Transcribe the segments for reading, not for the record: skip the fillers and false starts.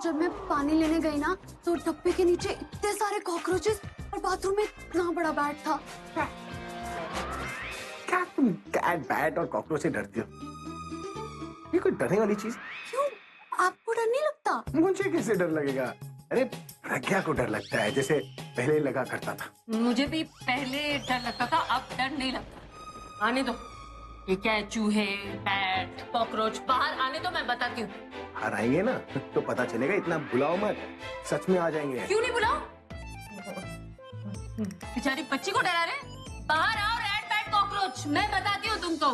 जब मैं पानी लेने गई ना तो डब्बे के नीचे इतने सारे कॉकरोचेस और बाथरूम में इतना बड़ा बैट था। क्या तुम कैट बैट और कॉकरोच से डरती हो? ये कोई डरने वाली चीज? क्यों, आपको डर नहीं लगता? मुझे कैसे डर लगेगा? अरे प्रज्ञा को डर लगता है, जैसे पहले लगा करता था। मुझे भी पहले डर लगता था, अब डर नहीं लगता। आने दो, ये क्या है, चूहे, बैट, कॉकरोच, बाहर आने दो, मैं बताती हूँ। बाहर आएंगे ना तो पता चलेगा, इतना बुलाओ मत, सच में आ जाएंगे। क्यों नहीं बुलाओ? बेचारी बच्ची को डरा रहे। बाहर आओ रैट बैट कॉकरोच, मैं बताती हूँ तुमको।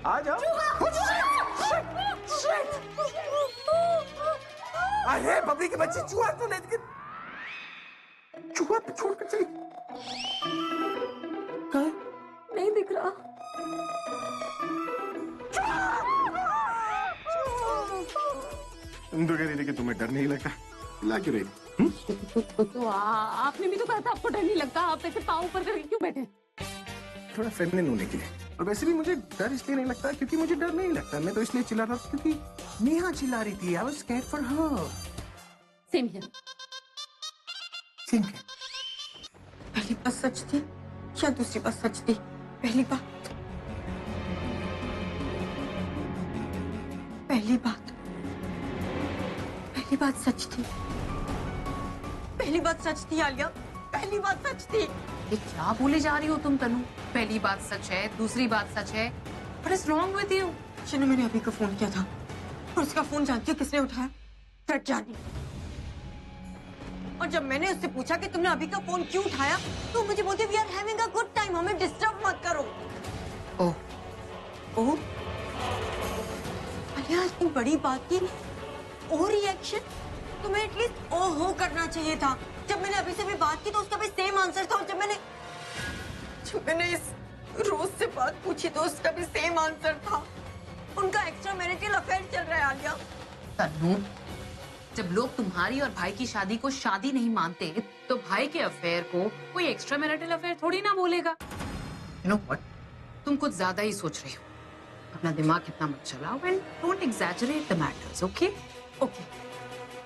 आ जाओ। अरे बबली की बच्ची चूहा तो नहीं, चूहा पे छोड़ कर चली। कहाँ? नहीं दिख रहा। तुम तो कह रही थी कि तुम्हें डर नहीं लगता, ला क्यों रही? तो आपने भी तो कहा था आपको डर नहीं लगता, आप ऐसे पाँव ऊपर करके क्यों बैठे? थोड़ा फेमिनिन होने के लिए। और वैसे भी मुझे डर इसलिए नहीं लगता क्योंकि मुझे डर नहीं लगता, मैं तो इसलिए चिल्ला रहा था क्योंकि नेहा चिल्ला रही थी। I was scared for her. Same here. Same क्या? पहली बात सच थी या दूसरी बात सच थी? पहली बात सच थी। पहली बात सच थी आलिया, पहली बात सच थी। ये क्या बोले जा रही हो तुम तनु? पहली बात सच है, दूसरी बात सच है। What is wrong with you? चलो, मैंने अभी को फोन किया था और उसका फोन जानती हो किसने उठाया? प्रज्ञा ने। और जब मैंने उससे पूछा कि तुमने अभी का फोन क्यों उठाया, तो मुझे बोलती we are having a good time, हमें डिस्टर्ब मत करो। ओह अलिया, इतनी बड़ी बात की ओ रिएक्शन? तुम्हें एटलीस्ट ओ हो करना चाहिए था। जब मैंने अभी से भी बात की तो उसका भी सेम आंसर था, और जब मैंने इस रोज से बात पूछी तो उसका भी सेम आंसर था। उनका एक्स्ट्रा मैरिटल अफेयर चल रहा है आलिया। तनु, जब लोग तुम्हारी और भाई की शादी को शादी नहीं मानते तो भाई के अफेयर को कोई एक्स्ट्रा मैरिटल अफेयर थोड़ी ना बोलेगा। You know what? तुम कुछ ज्यादा ही सोच रही हो। अपना दिमाग इतना मत चलाओ and don't exaggerate the matters, okay? Okay,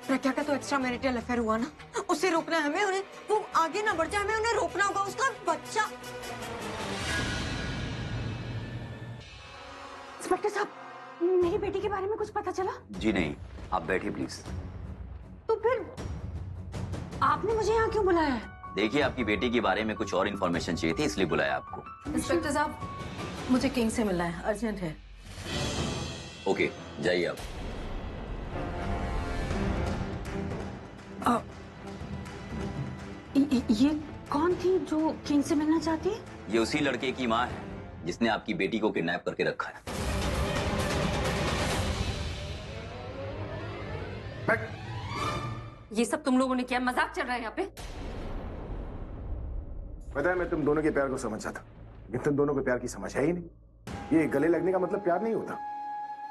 Pragya का तो एक्स्ट्रा मैरिटल अफेयर हुआ ना, उसे रोकना है हमें। उन्हें वो आगे ना बढ़ जाए, हमें उन्हें रोकना होगा। उसका बच्चा। इंस्पेक्टर साहब, मेरी बेटी के बारे में कुछ पता चला? जी नहीं, आप बैठिए प्लीज। तो फिर आपने मुझे यहाँ क्यों बुलाया है? देखिए, आपकी बेटी के बारे में कुछ और इन्फॉर्मेशन चाहिए थी, इसलिए बुलाया आपको। इंस्पेक्टर साहब, मुझे किंग से मिलना है, अर्जेंट है। ओके, जाइए आप। ये कौन थी जो किंग से मिलना चाहती है? ये उसी लड़के की माँ है जिसने आपकी बेटी को किडनैप करके रखा है। ये सब तुम लोगों ने किया? मजाक चल रहा है यहाँ पे? पता है, मैं तुम दोनों के प्यार को समझता था, लेकिन तुम दोनों को प्यार की समझ है ही नहीं। ये गले लगने का मतलब प्यार नहीं होता,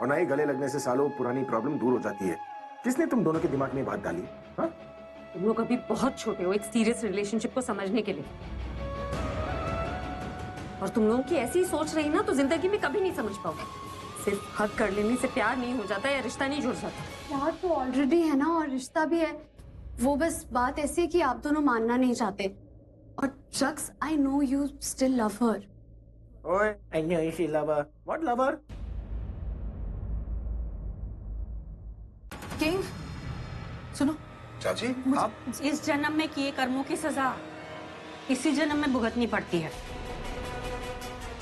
और ना ही गले लगने से सालों पुरानी प्रॉब्लम दूर हो जाती है। किसने तुम दोनों के दिमाग में बात डाली? हाँ? तुम लोग अभी बहुत छोटे हो एक सीरियस रिलेशनशिप को समझने के लिए, और तुम लोगों की ऐसी सोच रही ना तो जिंदगी में कभी नहीं समझ पाओगे। सिर्फ हक कर लेने से प्यार नहीं हो जाता या रिश्ता नहीं जुड़ जाता। प्यार तो ऑलरेडी है ना, और रिश्ता भी है। वो बस बात ऐसी है कि आप दोनों मानना नहीं चाहते। और drugs, I know you still love हर। ओए, I know she love her. What lover? King, सुनो। चाची, आप? इस जन्म में किए कर्मों की सजा इसी जन्म में भुगतनी पड़ती है।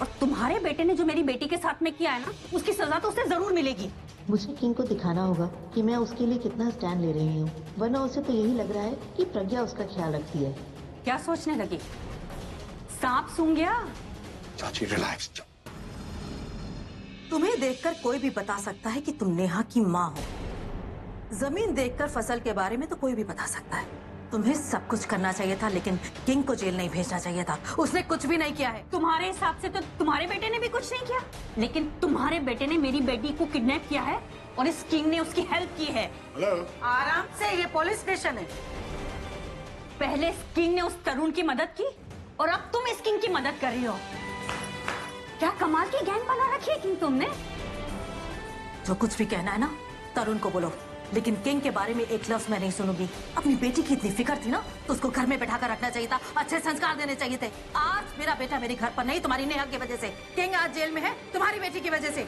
और तुम्हारे बेटे ने जो मेरी बेटी के साथ में किया है ना, उसकी सजा तो उसे जरूर मिलेगी। मुझे किंग को दिखाना होगा कि मैं उसके लिए कितना स्टैंड ले रही हूँ, वरना उसे तो यही लग रहा है कि प्रज्ञा उसका ख्याल रखती है। क्या सोचने लगी? सांप सूंघ गया? चाची रिलैक्स। तुम्हें देखकर कोई भी बता सकता है कि तुम नेहा की माँ हो। जमीन देखकर फसल के बारे में तो कोई भी बता सकता है। तुम्हें सब कुछ करना चाहिए था, लेकिन किंग को जेल नहीं भेजना चाहिए था। उसने कुछ भी नहीं किया है। तुम्हारे हिसाब से तो तुम्हारे बेटे ने भी कुछ नहीं किया, लेकिन तुम्हारे बेटे ने मेरी बेटी को किडनैप किया है और इस किंग ने उसकी हेल्प की है। हेलो, आराम से, ये पुलिस स्टेशन है। पहले इस किंग ने उस तरुण की मदद की और अब तुम इस किंग की मदद कर रही हो। क्या कमाल की गैंग बना रखी है किंग तुमने। जो कुछ भी कहना है ना, तरुण को बोलो। लेकिन किंग के बारे में एक लफ्ज मैं नहीं सुनूंगी। अपनी बेटी की इतनी फिक्र थी ना तो उसको घर में बैठा कर रखना चाहिए था, अच्छे संस्कार देने चाहिए थे। आज मेरा बेटा मेरे घर पर नहीं, तुम्हारी नेहा की वजह से। किंग आज जेल में है तुम्हारी बेटी की वजह से।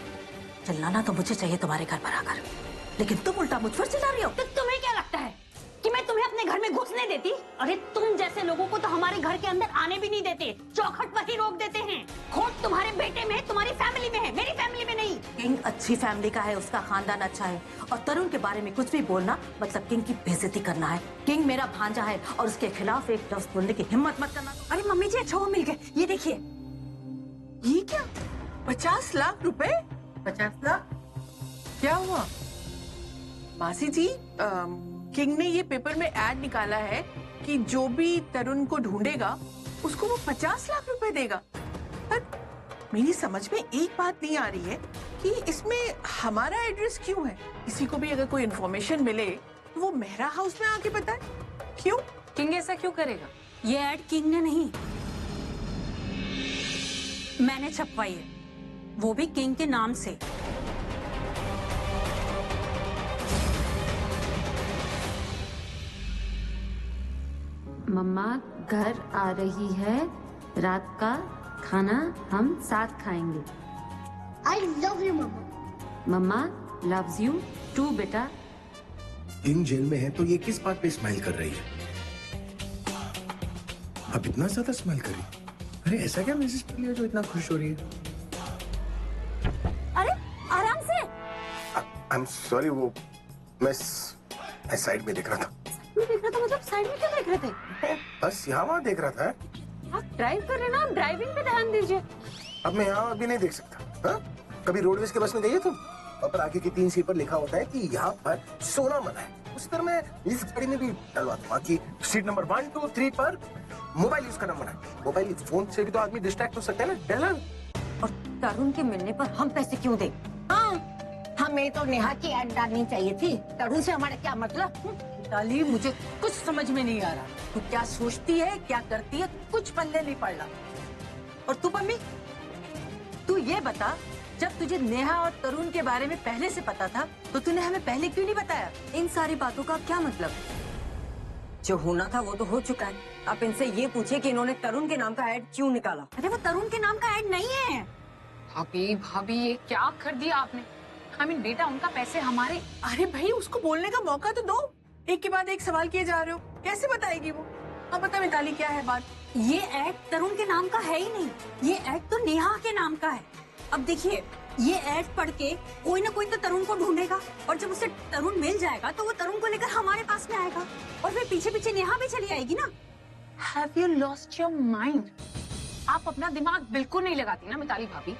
चिल्लाना तो मुझे चाहिए तुम्हारे घर पर आकर, लेकिन तुम उल्टा मुझ पर चिल्ला रही हो। तो तुम्हें क्या लगता है कि मैं तुम्हें अपने घर में घुसने देती? अरे तुम जैसे लोगों को तो हमारे घर के अंदर आने भी नहीं देते, चौखट पर ही रोक देते हैं। खोट तुम्हारे बेटे में, तुम्हारी फैमिली में है, मेरी फैमिली में नहीं। किंग अच्छी फैमिली का है, उसका खानदान अच्छा है, और तरुण के बारे में कुछ भी बोलना मतलब किंग की बेइज्जती करना है। किंग मेरा भांजा है और उसके खिलाफ एक लफ्ज बोलने की हिम्मत मत करना। अरे मम्मी जी अच्छा वो मिल गए, ये देखिए। ये क्या 50 लाख रुपए? 50 लाख? क्या हुआ मासी जी? किंग ने ये पेपर में एड निकाला है कि जो भी तरुण को ढूंढेगा उसको वो 50 लाख रुपए देगा। पर मेरी समझ में एक बात नहीं आ रही है कि इसमें हमारा एड्रेस क्यों है? किसी को भी अगर कोई इन्फॉर्मेशन मिले तो वो मेहरा हाउस में आके बताए। क्यों? किंग ऐसा क्यों करेगा? ये ऐड किंग ने नहीं, मैंने छपवाई है, वो भी किंग के नाम से। मम्मा घर आ रही है, रात का खाना हम साथ खाएंगे। I love you, मम्मा। मम्मा लव्स यू टू बेटा। किंग जेल में है तो ये किस बात पे स्माइल कर रही है? अब इतना ज्यादा स्माइल कर रही है? अरे ऐसा क्या मैसेज कर लिया जो इतना खुश हो रही है? अरे आराम से। आई एम सॉरी, वो मैं साइड में देख रहा था। देख रहा था मतलब साइड में क्यों देख रहे थे? बस यहाँ वहाँ देख रहा था। आप ड्राइव कर रहे हैं ना, आप ड्राइविंग पे ध्यान दीजिए। अब मैं यहाँ अभी नहीं देख सकता। हाँ? कभी रोडवेज के बस में गई है तुम? और आगे की 3 सीट पर लिखा होता है कि यहाँ पर सोना मना है। उस तरह मैं इस गाड़ी में भी डलवा दूंगा कि सीट नंबर 1, 2, 3 पर मोबाइल यूज करना मना है। मोबाइल फोन से भी तो आदमी डिस्ट्रैक्ट हो सकता है ना। डला। और तरुण के मिलने पर हम पैसे क्यों दें? हाँ, हमें तो नेहा की ऐड डालनी चाहिए थी। तरुण से हमारा क्या मतलब? ताली, मुझे कुछ समझ में नहीं आ रहा। तू क्या सोचती है, क्या करती है, कुछ पल्ले नहीं पड़ रहा। और तू मम्मी, तू ये बता, जब तुझे नेहा और तरुण के बारे में पहले से पता था तो तूने हमें पहले क्यों नहीं बताया? इन सारी बातों का क्या मतलब? जो होना था वो तो हो चुका है। आप इनसे ये पूछे कि इन्होंने तरुण के नाम का ऐड क्यों निकाला। अरे वो तरुण के नाम का ऐड नहीं है। भाभी भाभी ये क्या कर दिया आपने? I mean, बेटा उनका पैसे हमारे। अरे भाई उसको बोलने का मौका तो दो। एक के बाद एक सवाल किए जा रहे हो, कैसे बताएगी वो? अब बता मिताली, क्या है बात? ये ऐड तरुण के नाम का है ही नहीं, ये ऐड तो नेहा के नाम का है। अब देखिए, ये ऐड पढ़ के कोई ना कोई तो तरुण को ढूंढेगा, और जब उसे तरुण मिल जाएगा तो वो तरुण को लेकर हमारे पास में आएगा, और फिर पीछे पीछे नेहा भी चली आएगी ना। Have you lost your mind? आप अपना दिमाग बिल्कुल नहीं लगाती ना मिताली भाभी।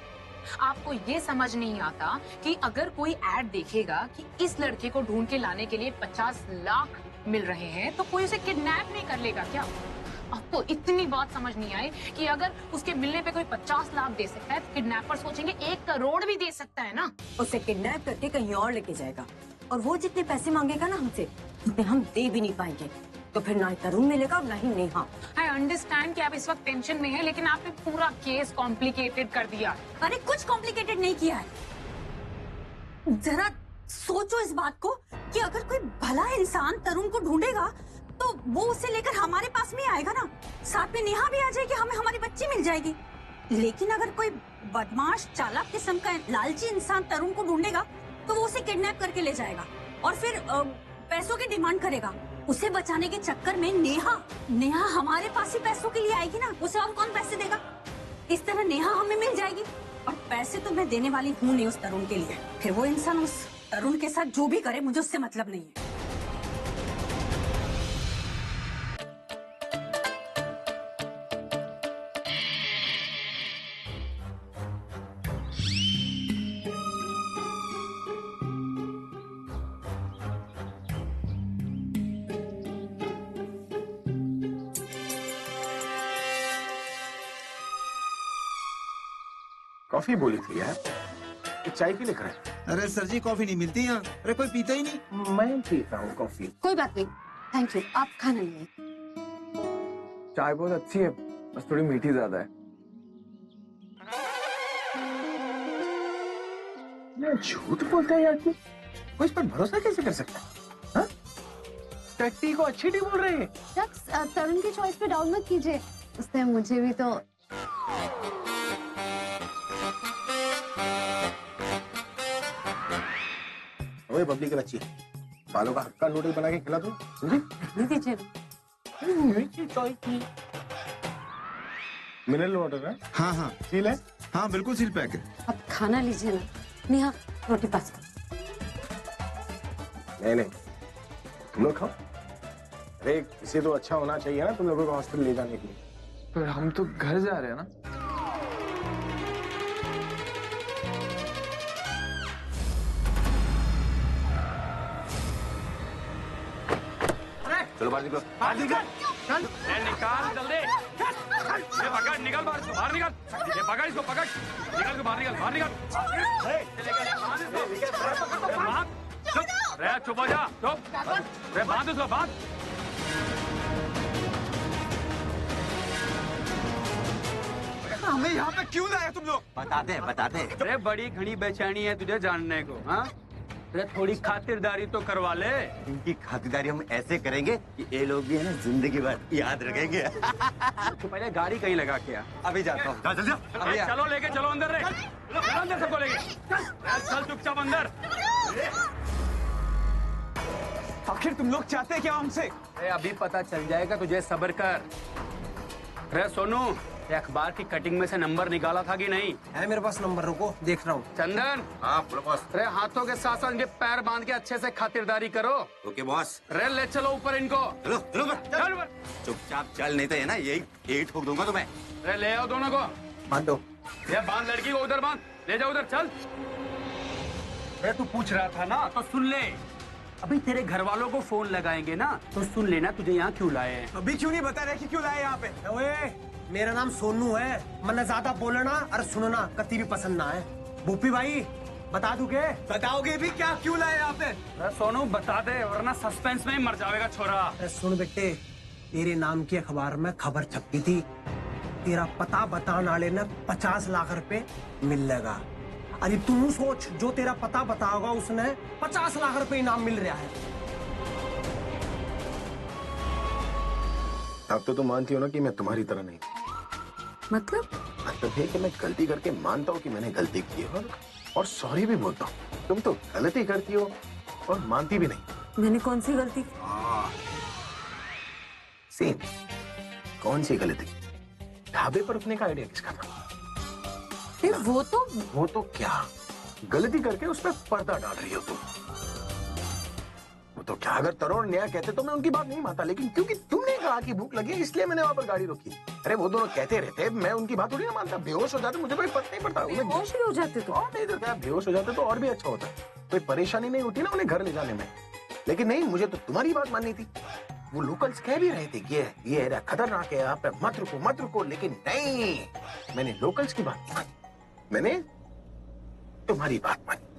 आपको ये समझ नहीं आता कि अगर कोई ऐड देखेगा कि इस लड़के को ढूंढ के लाने के लिए 50 लाख मिल रहे हैं तो कोई उसे किडनैप नहीं कर लेगा क्या? आपको इतनी बात समझ नहीं आई कि अगर उसके मिलने पे कोई 50 लाख दे सकता है तो किडनैपर सोचेंगे 1 करोड़ भी दे सकता है ना। उसे किडनैप करके कहीं और लेके जाएगा, और वो जितने पैसे मांगेगा ना हमसे, उतने हम दे भी नहीं पाएंगे। तो फिर ना ही तरुण मिलेगा और ना ही नेहा। आई अंडरस्टैंड कि आप इस वक्त टेंशन में हैं, लेकिन आपने पूरा केस कॉम्प्लिकेटेड कर दिया। अरे कुछ कॉम्प्लिकेटेड नहीं किया है। जरा सोचो इस बात को कि अगर कोई भला इंसान तरुण को ढूंढेगा तो वो उसे लेकर हमारे पास में आएगा ना, साथ में नेहा भी आ जाएगी, हमें हमारी बच्ची मिल जाएगी। लेकिन अगर कोई बदमाश चालाक किस्म का लालची इंसान तरुण को ढूंढेगा तो वो उसे किडनैप करके ले जाएगा और फिर पैसों की डिमांड करेगा। उसे बचाने के चक्कर में नेहा हमारे पास ही पैसों के लिए आएगी ना, उसे और कौन पैसे देगा? इस तरह नेहा हमें मिल जाएगी, और पैसे तो मैं देने वाली हूँ नहीं उस तरुण के लिए। फिर वो इंसान उस तरुण के साथ जो भी करे, मुझे उससे मतलब नहीं है। कॉफी बोली थी यार, ये चाय क्यों लेकर आए? अरे सर जी कॉफी नहीं मिलती यहाँ। अरे कोई पीता ही नहीं। मैं पीता हूँ कॉफी। कोई बात नहीं, थैंक यू, आप खाना लीजिए। चाय बहुत अच्छी है, बस थोड़ी मीठी ज्यादा है। मैं झूठ बोलता है यार, कोई इस पर भरोसा कैसे कर सकता है? टट्टी को अच्छी टी बोल रहे हैं। शख्स तरुण की चॉइस पे डाउन मत कीजिए, उसने मुझे भी तो। ओए बबली के बच्ची, बालों का हक्का नूडल बना के खिला दो, समझी? नहीं दीजिए। मिनरल वाटर है? हाँ हाँ सील है? हाँ बिल्कुल सील पैक है। अब खाना लीजिए ना। नेहा रोटी पास कर। नहीं नहीं, तुम लोग खाओ। अरे इसे तो अच्छा होना चाहिए ना तुम लोगों को हॉस्पिटल ले जाने के लिए। पर हम तो घर जा रहे हैं ना। चलो बाहर निकलो। बाहर निकल, चल। निकाल जल्दी। ये पकड़, निकल बाहर निकल। ये पकड़ इसको, पकड़। निकल के बाहर निकल, बाहर निकल। रे चुप हो जा, चुप। रे बांध उसको, बांध। हमें यहाँ पे क्यों लाया तुम लोग? बताते हैं। अरे बड़ी घनी बेचैनी है तुझे जानने को, हाँ? अरे थोड़ी खातिरदारी तो करवा ले। इनकी खातिरदारी हम ऐसे करेंगे कि ये लोग भी है ना जिंदगी भर याद रखेंगे। तो पहले गाड़ी कहीं लगा के आ। अभी जाता हूँ। अभी चलो लेके चलो अंदर रे। चलो अंदर सबको लेके। चल चुपचाप अंदर। आखिर तुम लोग चाहते क्या हमसे? अरे अभी पता चल जाएगा तुझे, सब्र कर। अरे सोनू, ये अखबार की कटिंग में से नंबर निकाला था कि नहीं? है मेरे पास नंबर, रुको देख रहा हूँ। चंदन। हाँ बोलो बॉस। अरे हाथों के साथ साथ इनके पैर बांध के अच्छे से खातिरदारी करो। Okay boss. अरे ले चलो ऊपर इनको। चलो चलो चल ऊपर। चुपचाप चल, नहीं तो है ना यही ठोक दूंगा तुम्हें। अरे ले आओ दोनों को। बांध दो। ये बांध लड़की को उधर बांध, ले जाओ उधर, चल। अरे तू पूछ रहा था ना तो सुन ले। अभी तेरे घर वालों को फोन लगाएंगे ना तो सुन लेना तुझे यहाँ क्यों लाए हैं। अभी क्यों नहीं बता रहे कि क्यों लाए यहाँ पे? ओए, मेरा नाम सोनू है। मैंने ज्यादा बोलना और सुनना कति भी पसंद ना है। भूपी भाई बता दूं के? बताओगे भी क्या, क्यों लाए यहाँ पे? अरे सोनू बता दे वरना सस्पेंस में ही मर जाएगा छोरा। अरे सुन बेटे, तेरे नाम की अखबार में खबर छपी थी। तेरा पता बताने वाले ने 50 लाख रुपए मिलेगा। अरे तू सोच, जो तेरा पता बताओगा उसने 50 लाख रुपए इनाम मिल रहा है। अब तो तुम मानती हो ना कि मैं तुम्हारी तरह नहीं। मतलब है कि मैं गलती करके मानता हूँ कि मैंने गलती की है और सॉरी भी बोलता हूँ। तुम तो गलती करती हो और मानती भी नहीं। मैंने कौन सी गलती? सेम। कौन सी गलती? ढाबे पर रुकने का आइडिया किसका था? वो तो क्या गलती करके उस पर पर्दा डाल रही हो तुम। वो तो क्या, अगर तरुण न्याय कहते तो मैं उनकी बात नहीं मानता, लेकिन क्योंकि तुमने कहा कि भूख लगी इसलिए मैंने वहां पर गाड़ी रोकी। अरे वो दोनों कहते रहते, मैं उनकी बात थोड़ी ना मानता। बेहोश हो जाते मुझे कोई फर्क नहीं पड़ता। बेहोश भी हो जाते तो? और नहीं तो क्या, बेहोश हो जाते तो और भी अच्छा होता। कोई परेशानी नहीं होती ना उन्हें घर ले जाने में। लेकिन नहीं, मुझे तो तुम्हारी बात माननी थी। वो लोकल्स कह भी रहे थे ये एरिया खतरनाक है, आप मत रुको, लेकिन नहीं, मैंने लोकल्स की बात मानी, मैंने तुम्हारी बात मानी।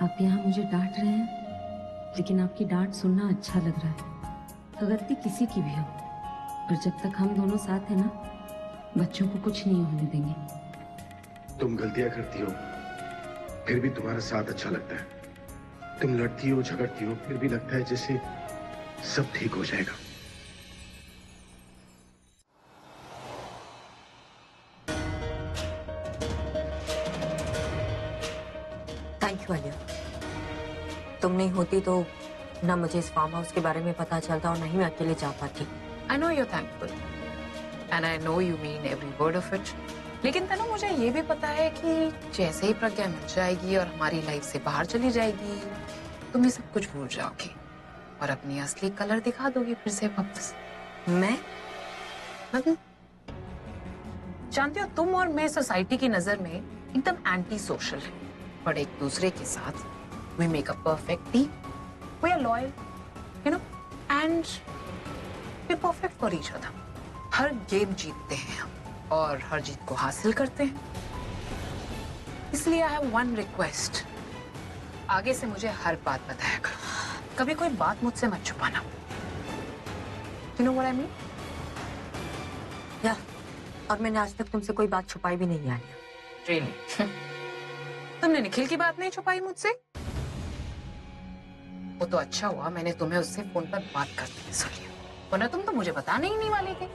आप यहाँ मुझे डांट रहे हैं, लेकिन आपकी डांट सुनना अच्छा लग रहा है। गलती किसी की भी हो, पर जब तक हम दोनों साथ हैं ना, बच्चों को कुछ नहीं होने देंगे। तुम गलतियां करती हो फिर भी तुम्हारा साथ अच्छा लगता है। तुम लड़ती हो झगड़ती हो फिर भी लगता है जैसे सब ठीक हो जाएगा। Thank you Alia. तुम नहीं होती तो ना मुझे इस फार्म हाउस के बारे में पता चलता और नहीं मैं अकेले जा पाती। I know you're thankful and I know you mean every word of it. लेकिन तनु मुझे ये भी पता है कि जैसे ही प्रज्ञा मिल जाएगी और हमारी लाइफ से बाहर चली जाएगी, तुम ये सब कुछ भूल जाओगी और अपनी असली कलर दिखा दोगी फिर से वापस। मैं जानती हो, तुम और मैं सोसाइटी की नजर में एकदम एंटी सोशल है, पर एक दूसरे के साथ we make a perfect team. We are loyal, you know, and we're perfect for each other. Her game जीतते हैं हम और हर जीत को हासिल करते हैं। इसलिए I have one request. आगे से मुझे हर बात बताया करो, कभी कोई बात मुझसे मत छुपाना। You know what I mean? या, और मैंने आज तक तुमसे कोई बात छुपाई भी नहीं आलिया। Really? तुमने निखिल की बात नहीं छुपाई मुझसे? वो तो अच्छा हुआ मैंने तुम्हें उससे फोन पर बात करते सुन लिया, वरना तुम तो मुझे बताने ही नहीं वाले थे।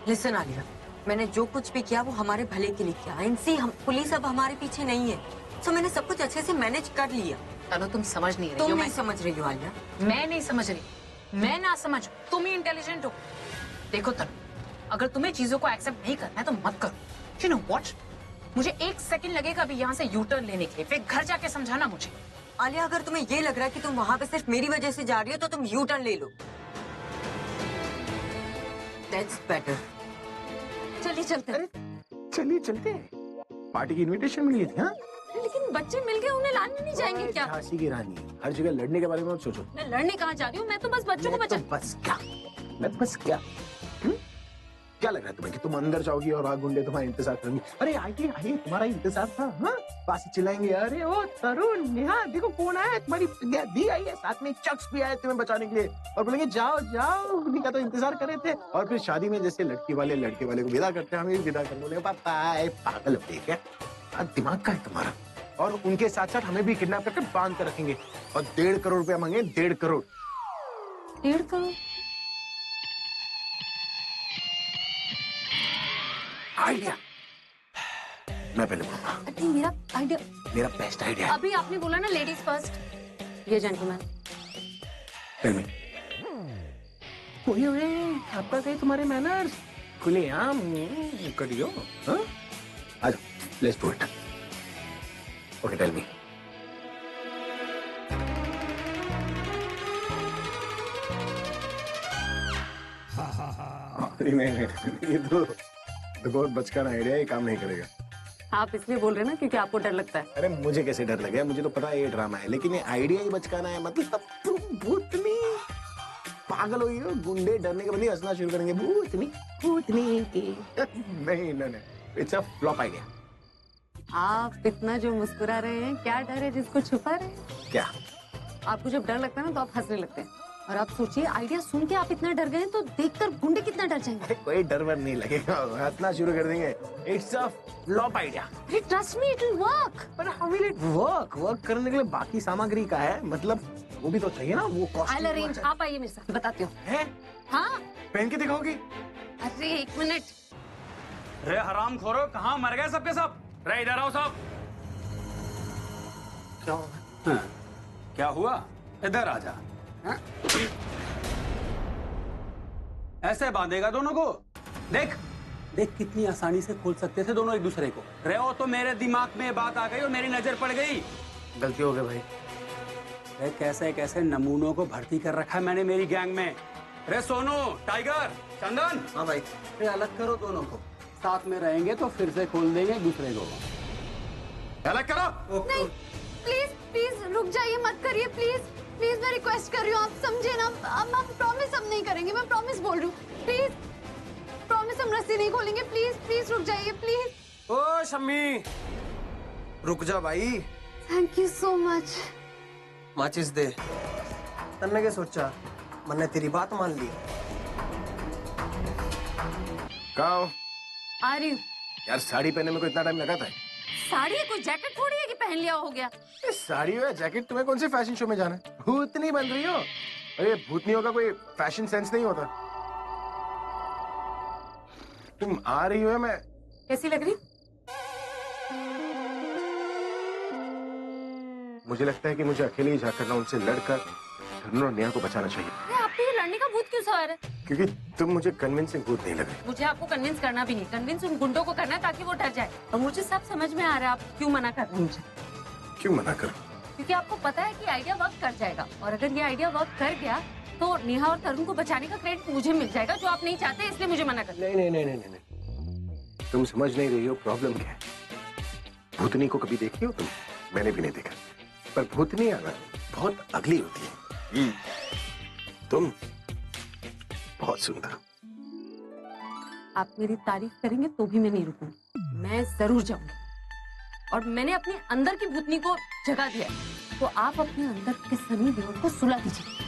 लिसन आलिया, मैंने जो कुछ भी किया वो हमारे भले के लिए किया। इनसे हम पुलिस अब हमारे पीछे नहीं है, तो मैंने सब कुछ अच्छे से मैनेज कर लिया। तनु तुम समझ नहीं रही तुम हो। नहीं समझ रही हो आलिया। मैं नहीं समझ रही, मैं ना समझ, तुम ही इंटेलिजेंट हो। देखो तनु, अगर तुम्हें चीजों को एक्सेप्ट नहीं करना है तो मत करो। यू नो व्हाट, मुझे 1 सेकंड लगेगा अभी यहाँ से यू टर्न लेने के लिए, फिर घर जाके समझाना मुझे। आलिया, अगर तुम्हें ये लग रहा है कि तुम वहाँ पे सिर्फ मेरी वजह से जा रही हो तो तुम यू टर्न ले लो। That's better. चलिए चलते हैं। चलिए चलते हैं, पार्टी की इनविटेशन मिली थी। हाँ, लेकिन बच्चे मिल गए, उन्हें लाने नहीं जाएंगे क्या? झांसी की रानी, हर जगह लड़ने के बारे में मत सोचो। मैं लड़ने कहाँ जा रही हूँ, मैं तो बस बच्चों को बचा। मैं बस क्या क्या लग रहा है तुम्हें कि तुम अंदर जाओगी और वहाँ गुंडे तुम्हारा इंतजार करेंगे? अरे आइए तुम्हारा इंतजार था। हाँ, पास चिल्लाएंगे, अरे ओ तरुण, नेहा देखो कौन आया है, तुम्हारी दी आई है, साथ में चक्स भी आए तुम्हें बचाने के लिए, और बोलेंगे जाओ जाओ, उन्हीं का तो इंतजार कर रहे थे। और फिर शादी में जैसे लड़की वाले लड़के वाले को विदा करते हैं, हमें भी विदा कर बोलेंगे पापा पागल हो गए क्या, दिमाग का है तुम्हारा। और उनके साथ साथ हमें भी किडनैप करके बांध कर रखेंगे और 1.5 करोड़ रुपया मांगे। 1.5 करोड़। 1.5 करोड़? आइडिया मैं पहले बोलूंगा। नहीं, मेरा आइडिया, मेरा बेस्ट आइडिया। अभी आपने बोला ना लेडीज फर्स्ट। ये जेंटलमैन, टेल मी। ओए आपका कहीं तुम्हारे मैनर्स खुलेआम करियो। हाँ, आ जाओ, let's do it. Okay, tell me. नहीं, ये तो बहुत बचकाना आइडिया, ये काम नहीं करेगा। आप इसलिए बोल रहे हैं ना क्योंकि आपको डर लगता है। अरे मुझे कैसे डर लगे, मुझे तो पता है ये ड्रामा है, लेकिन ये आइडिया ही बचकाना है। मतलब तब तुम भूतनी पागल हो गई हो, गुंडे डरने के बदले हंसना शुरू करेंगे। भूतनी की नहीं, इट्स अ फ्लॉप आइडिया। आप इतना जो मुस्कुरा रहे हैं, क्या डर है जिसको छुपा रहे हैं? क्या? आपको जब डर लगता है ना तो आप हंसने लगते हैं, और आप सोचिए आइडिया सुन के आप इतना डर गए तो देखकर गुंडे कितना डर जाएंगे। कोई डर वर नहीं लगेगा, हंसना शुरू कर देंगे। It's a flop idea. Trust me, it will work. पर हाउ विल इट वर्क करने के लिए बाकी सामग्री का है, मतलब वो भी तो चाहिए ना, वो कॉस्ट। I'll arrange, आप आइए मेरे साथ, बताती हूँ। है? हाँ, पहन के दिखाओगी? अरे 1 मिनट। रे हराम खोरो, कहाँ मर गए सबके सब? रे इधर आओ सब। क्या हुआ? हाँ, क्या हुआ? इधर आ जा। हाँ? ऐसे बांधेगा दोनों को? देख देख कितनी आसानी से खोल सकते थे दोनों एक दूसरे को। रे वो तो मेरे दिमाग में बात आ गई और मेरी नजर पड़ गई। गलती हो गई भाई। रे कैसे कैसे नमूनों को भर्ती कर रखा है मैंने मेरी गैंग में। रे सोनू, टाइगर, चंदन। हाँ भाई। रे अलग करो दोनों को, साथ में रहेंगे तो फिर से खोल देंगे एक दूसरे को। अलग करो। नहीं, प्लीज रुक जाइए, मत करिए प्लीज, मैं रिक्वेस्ट कर रही हूँ, आप समझे ना। हम प्रॉमिस हम नहीं करेंगे, मैं प्रॉमिस बोल रही हूँ। प्लीज प्रॉमिस, हम रस्सी नहीं खोलेंगे। प्लीज रुक जाइए प्लीज। ओ शम्मी, रुक जा भाई। Thank you so much. माचिस दे। तन्ने के सोचा, मैंने तेरी बात मान ली। कहाँ हो? आ रही हूँ। यार साड़ी पहनने में कोई इतना टाइम लगा था? साड़ी है, कोई जैकेट थोड़ी है कि पहन लिया हो गया। साड़ी हो या जैकेट, तुम्हें कौन से फैशन शो में जाना है? भूतनी बन रही हो? अरे भूतनियों का कोई फैशन सेंस नहीं होता। तुम आ रही हो? मैं कैसी लग रही? मुझे लगता है कि मुझे अकेले ही जाकर ना उनसे लड़कर तरुण और नेहा को बचाना चाहिए। आपको ये लड़ने का भूत क्यों सवार है? क्योंकि तुम मुझे कन्विंसिंग भूत नहीं लग रही। मुझे आपको कन्विंस करना भी नहीं, कन्विंस उन गुंडों को करना है ताकि वो डर जाए। और मुझे सब समझ में आ रहा है आप क्यों मना कर रहे हैं मुझे। क्यों मना कर? क्योंकि आपको पता है कि आइडिया वर्क कर जाएगा, और अगर ये आइडिया वर्क कर गया तो नेहा और तरुण को बचाने का क्रेडिट मुझे मिल जाएगा, जो आप नहीं चाहते, इसलिए मुझे मना कर। नहीं, तुम समझ नहीं रही हो प्रॉब्लम क्या है। भूतनी को कभी देखी हो तुम? मैंने भी नहीं देखा, पर भूतनी अगर बहुत अगली होती है। तुम बहुत सुंदर। आप मेरी तारीफ करेंगे तो भी मैं नहीं रुकूंगी, मैं जरूर जाऊंगी। और मैंने अपने अंदर की भूतनी को जगा दिया, तो आप अपने अंदर के सनी देओल को सुला दीजिए।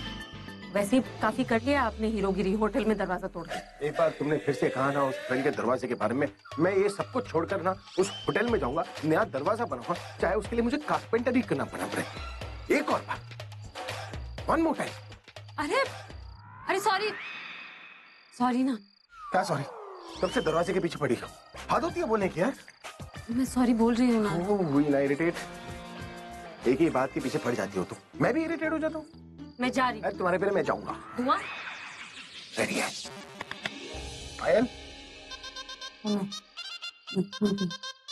वैसे ही काफी कर लिया आपने हीरोगिरी, होटल में दरवाजा तोड़ दिया। एक बार तुमने फिर से कहा ना उस फ्रेंड के दरवाजे के बारे में, मैं ये सब कुछ छोड़कर ना उस होटल में जाऊंगा, नया दरवाजा बनाऊंगा, चाहे उसके लिए मुझे कारपेंटर ही करना पड़े। एक और बात, वन मोर टाइम। अरे अरे सॉरी सॉरी ना। क्या सॉरी? तब से दरवाजे के पीछे पड़ी हो। हाथ होती है बोलने की यार। मैं सॉरी बोल रही हूँ ना। हुई ना इरिटेट। एक ही बात के पीछे पड़ जाती हो तुम। मैं भी इरिटेट हो जाता हूँ। मैं जा रही हूँ। तुम्हारे पहले मैं जाऊंगा। हुआ? रेडी है पायल?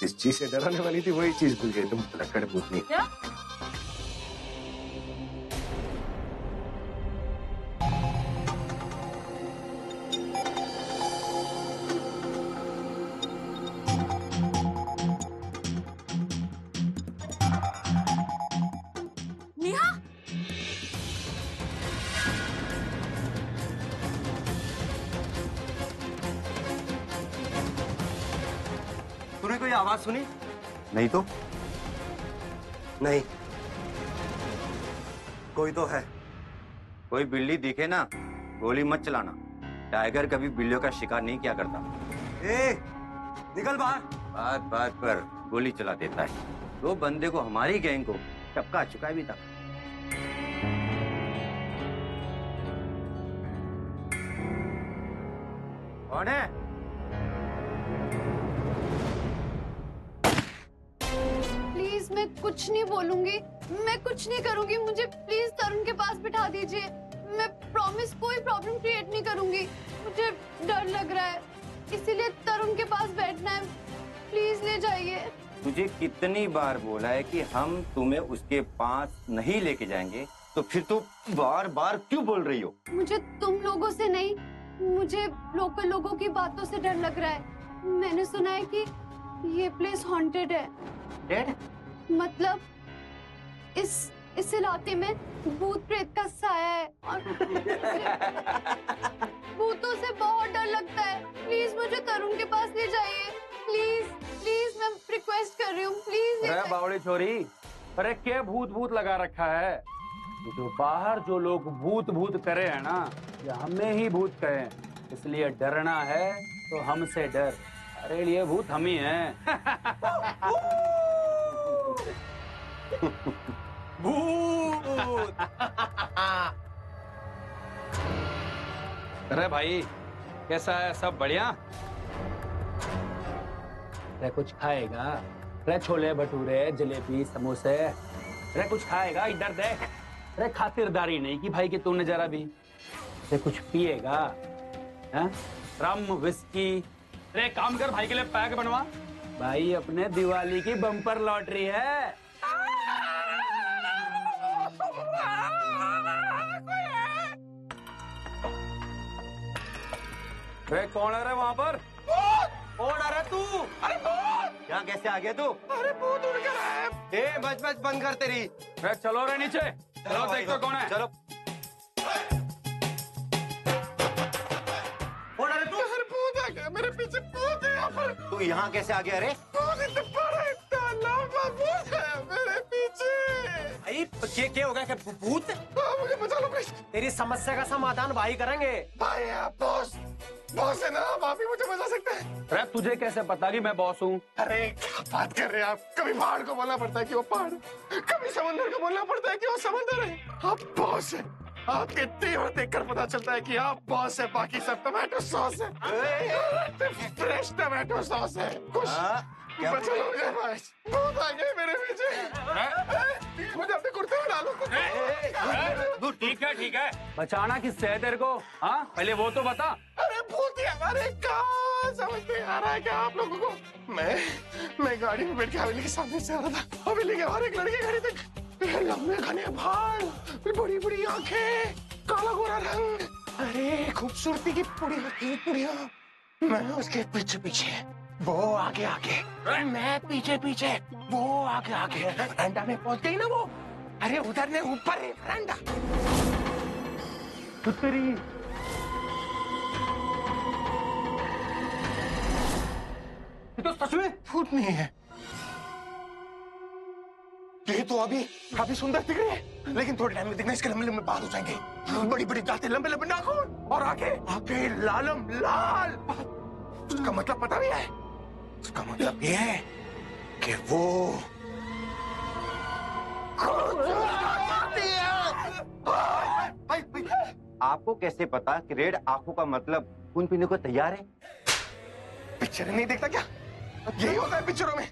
इस चीज से डराने वाली थी वही चीज भूल गई तुम। लक्कड़ भूतनी। क्या? नेहा, तूने कोई आवाज सुनी? नहीं तो? नहीं, कोई तो है। कोई बिल्ली दिखे ना, गोली मत चलाना। टाइगर कभी बिल्लियों का शिकार नहीं किया करता। ए, निकल बाहर। बात बात पर गोली चला देता है। दो बंदे को हमारी गैंग को टपका चुका है अभी तक। कौन है? प्लीज मैं कुछ नहीं बोलूंगी, मैं कुछ नहीं करूंगी। मुझे प्लीज तरुण के पास बिठा दीजिए। मैं प्रॉमिस कोई प्रॉब्लम क्रिएट नहीं करूंगी। मुझे डर लग रहा है, इसीलिए तरुण के पास बैठना है। प्लीज ले जाइए। तुझे कितनी बार बोला है कि हम तुम्हें उसके पास नहीं लेके जाएंगे, तो फिर तू बार बार क्यों बोल रही हो? मुझे तुम लोगों से नहीं, मुझे लोकल लोगों की बातों से डर लग रहा है। मैंने सुना है कि ये प्लेस हॉन्टेड है। डेड? मतलब इस इलाके में भूत प्रेत का साया है और भूतों से बहुत डर लगता है। प्लीज मुझे तरुण के पास ले जाइए। प्लीज प्लीज मैं रिक्वेस्ट कर रही हूँ, प्लीज। अरे बावड़ी छोरी, अरे क्या भूत भूत लगा रखा है? जो बाहर जो लोग भूत भूत करे है ना, या हमें ही भूत कहे, इसलिए डरना है तो हमसे डर। अरे ये भूत हम ही हैं। भूत। अरे भाई कैसा है? सब बढ़िया? अरे कुछ खाएगा? अरे छोले भटूरे जलेबी समोसे, अरे कुछ खाएगा? इधर देख। अरे खातिरदारी नहीं की भाई कि तूने जरा भी। अरे कुछ पिएगा? Rum whisky? अरे काम कर भाई के लिए पैक बनवा। भाई अपने दिवाली की बम्पर लॉटरी है। अरे कौन है रे वहाँ पर? कौन आ रहा तू? अरे भूत! यहाँ कैसे आ गया तू? अरे भूत उड़ कर आया है। ए बच बच बंद कर तेरी। अरे चलो रे नीचे, चलो देखो कौन है। चलो। कौन आ रहा तू? अरे भूत आ गया, मेरे पीछे भूत है यहाँ पर। तू यहाँ कैसे आ गया रे? भूत इतना बड़ा इतना लंबा भूत है मेरे पीछे। भाई क्या हो गया? क्या भूत? मुझे बचा लो प्लीज। तेरी समस्या का समाधान भाई करेंगे। भाई बॉस, बॉस है ना, आप ही मुझे बचा सकते हैं। अरे तुझे कैसे पता कि मैं बॉस हूँ? अरे क्या बात कर रहे हैं आप? कभी पहाड़ को बोलना पड़ता है कि वो पहाड़, कभी समंदर को बोलना पड़ता है कि वो समंदर है। आप बॉस है। आपके तेवर देखकर पता चलता है कि आप बॉस है, बाकी सब टमाटो सॉस है। फ्रेश टमाटो सॉस है। कुछ बचा लो मुझे भाई। बहुत आ गए मेरे पीछे। मुझे अपने कुर्ते में डालो। ठीक है। बचाना किससे है तेरे को? हाँ पहले वो तो बता। अरे भूत ही हमारे कहाँ समझ नहीं आ रहा है क्या आप लोगों को? मैं गाड़ी में बैठ के हवेली के सामने से आ रहा था। हवेली के बाहर एक लड़की खड़ी थी, लंबे घने बाल, बड़ी बड़ी आंखें, काला गोरा रंग, अरे खूबसूरती की पुड़िया। मैं उसके पीछे पीछे, वो आगे आगे, मैं पीछे पीछे, वो आगे आगे। वरांडा में पहुंच गई ना वो। अरे उधर ने ऊपर है वरांडा। तेरी ये तो सच में भूत नहीं है। ये तो अभी सुंदर दिख रही है, लेकिन थोड़े टाइम में दिखना इसके लंबे लंबे बाल हो जाएंगे, बड़ी बड़ी दांतें, लंबे लंबे नाखून, और आगे लालम लाल। उसका मतलब पता भी है? उसका मतलब ये है कि वो आपको कैसे पता कि रेड आंखों का मतलब खून पीने को तैयार है? पिक्चर नहीं देखता क्या? यही होता है पिक्चरों में।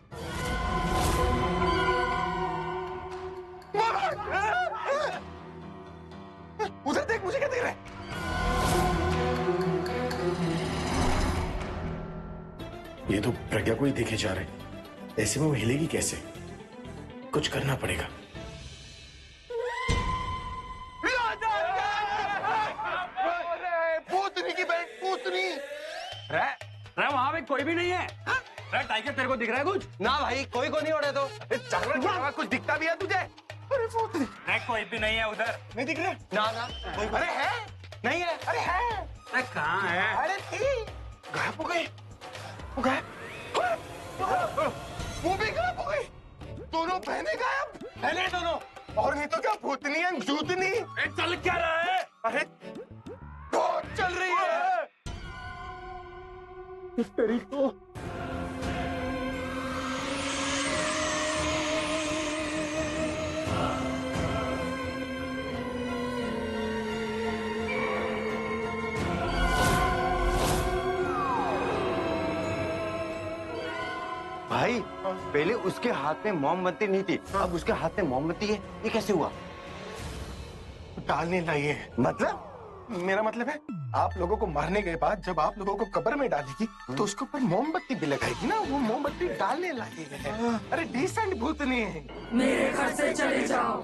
उधर देख, मुझे क्या देख रहा है? ये तो प्रज्ञा को ही देखे जा रहे, ऐसे में वो हिलेगी कैसे? कुछ करना पड़ेगा। पूतनी की बैंड, पूतनी। वहां पे कोई भी नहीं है। टाइगर तेरे को दिख रहा है कुछ? ना भाई, कोई को नहीं उड़े तो। जानवर कुछ दिखता भी है तुझे? अरे पूतनी। कोई भी नहीं है उधर। नहीं दिख रहा? ना कोई। अरे है, नहीं है? अरे है। अरे कहाँ है? अरे थी, गायब हो गई। वो गायब, वो भी गायब हो गई। दोनों बहनें गायब। बहनें दोनों, और नहीं तो क्या भूतनी है, जूतनी। चल क्या रहा है? अरे बहुत चल रही है। तेरी तो भाई पहले उसके हाथ में मोमबत्ती नहीं थी, अब उसके हाथ में मोमबत्ती है। ये कैसे हुआ? डालने लाई है। मतलब? मेरा मतलब है, आप लोगों को मारने के बाद जब आप लोगों को कब्र में डालेगी तो उसके ऊपर मोमबत्ती भी लगाएगी ना, वो मोमबत्ती डालने लाई है। अरे डिसेंट भूतनी है। मेरे घर से चले जाओ।